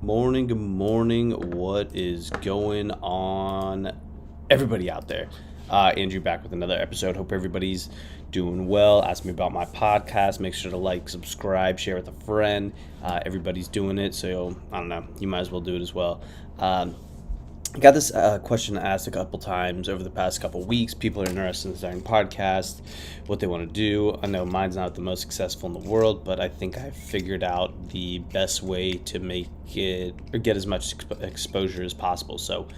Good morning. What is going on, everybody out there? Andrew back with another episode. Hope everybody's doing well. Ask me about my podcast. Make sure to like, subscribe, share with a friend. Everybody's doing it, so I don't know. You might as well do it as well. I got this question asked a couple times over the past couple weeks. People are interested in starting podcasts, what they want to do. I know mine's not the most successful in the world, but I think I've figured out the best way to make it or get as much exposure as possible. So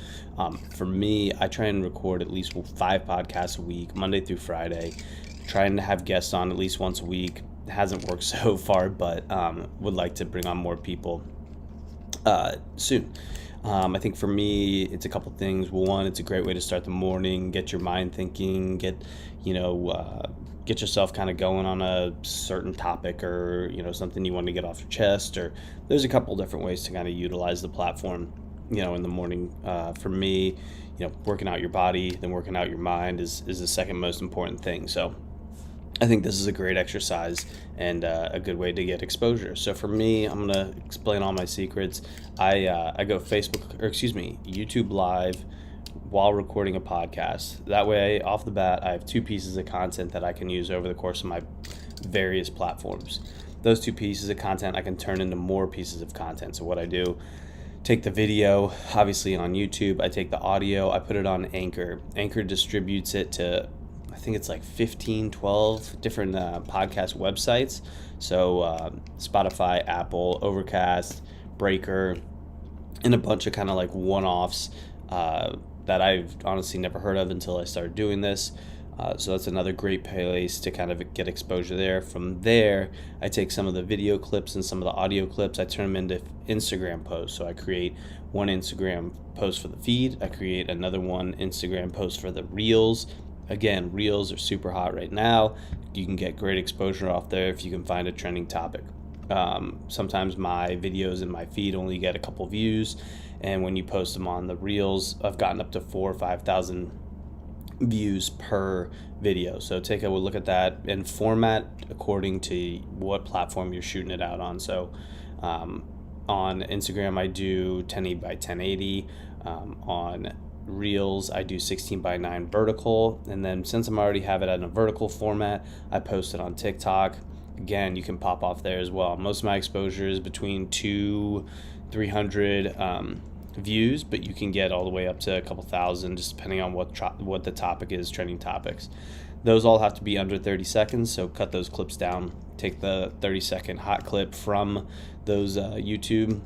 for me, I try and record at least 5 podcasts a week, Monday through Friday, trying to have guests on at least once a week. It hasn't worked so far, but would like to bring on more people soon. I think for me, it's a couple things. One, it's a great way to start the morning, get your mind thinking, get yourself kind of going on a certain topic or, something you want to get off your chest. Or there's a couple different ways to kind of utilize the platform, in the morning. For me, working out your body, then working out your mind is the second most important thing. So I think this is a great exercise and a good way to get exposure. So for me, I'm gonna explain all my secrets. I go YouTube Live while recording a podcast. That way, off the bat, I have 2 pieces of content that I can use over the course of my various platforms. Those 2 pieces of content I can turn into more pieces of content. So what I do, take the video, obviously on YouTube. I take the audio, I put it on Anchor. Anchor distributes it to, I think it's like 15, 12 different podcast websites. So Spotify, Apple, Overcast, Breaker, and a bunch of kind of like one-offs that I've honestly never heard of until I started doing this. So that's another great place to kind of get exposure there. From there, I take some of the video clips and some of the audio clips, I turn them into Instagram posts. So I create one Instagram post for the feed, I create another one Instagram post for the Reels. Again, Reels are super hot right now. You can get great exposure off there if you can find a trending topic. Sometimes my videos in my feed only get a couple views, and when you post them on the Reels, I've gotten up to 4,000 or 5,000 views per video. So take a look at that and format according to what platform you're shooting it out on. So on Instagram, I do 1080 by 1080. On Reels, I do 16 by 9 vertical, and then since I'm already have it in a vertical format, I post it on TikTok. Again, you can pop off there as well. Most of my exposure is between 200-300 views, but you can get all the way up to a couple thousand, just depending on what the topic is, trending topics. Those all have to be under 30 seconds, so cut those clips down. Take the 30-second hot clip from those YouTube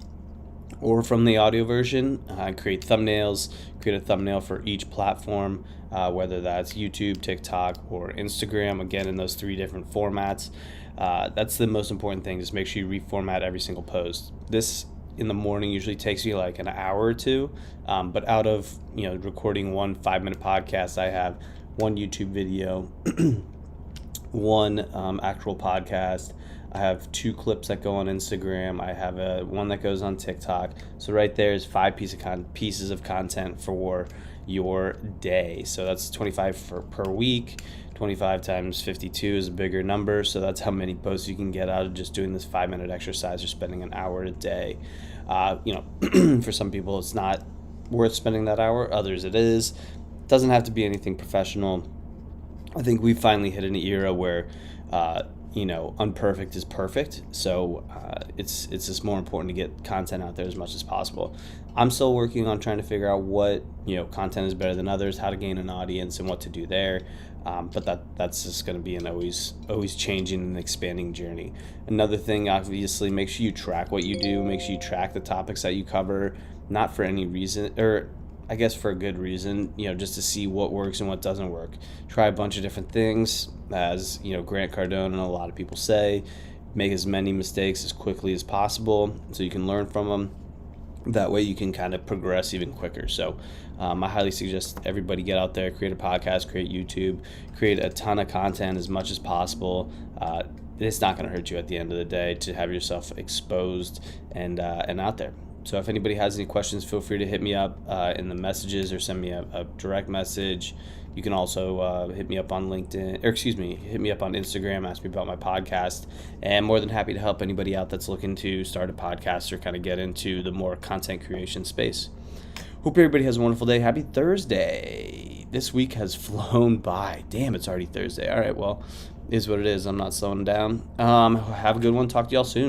or from the audio version, create thumbnails, create a thumbnail for each platform, whether that's YouTube, TikTok, or Instagram, again, in those 3 different formats. That's the most important thing, just make sure you reformat every single post. This in the morning usually takes me like an hour or 2, but out of recording one 5-minute podcast, I have one YouTube video, one actual podcast. I have 2 clips that go on Instagram. I have one that goes on TikTok. So right there is 5 pieces of content for your day. So that's 25 per week. 25 times 52 is a bigger number. So that's how many posts you can get out of just doing this 5-minute exercise or spending an hour a day. For some people, it's not worth spending that hour. Others, it is. It doesn't have to be anything professional. I think we finally hit an era where unperfect is perfect. So it's just more important to get content out there as much as possible. I'm still working on trying to figure out what content is better than others, how to gain an audience, and what to do there. But that's just going to be an always changing and expanding journey. Another thing, obviously, make sure you track what you do. Make sure you track the topics that you cover, not for any reason, or I guess for a good reason, just to see what works and what doesn't work. Try a bunch of different things, as Grant Cardone and a lot of people say. Make as many mistakes as quickly as possible so you can learn from them. That way you can kind of progress even quicker. So I highly suggest everybody get out there, create a podcast, create YouTube, create a ton of content as much as possible. It's not going to hurt you at the end of the day to have yourself exposed and out there. So if anybody has any questions, feel free to hit me up in the messages or send me a direct message. You can also hit me up on LinkedIn, or excuse me, hit me up on Instagram, ask me about my podcast, and more than happy to help anybody out that's looking to start a podcast or kind of get into the more content creation space. Hope everybody has a wonderful day. Happy Thursday. This week has flown by. Damn, it's already Thursday. All right, well, is what it is. I'm not slowing down. Have a good one. Talk to y'all soon.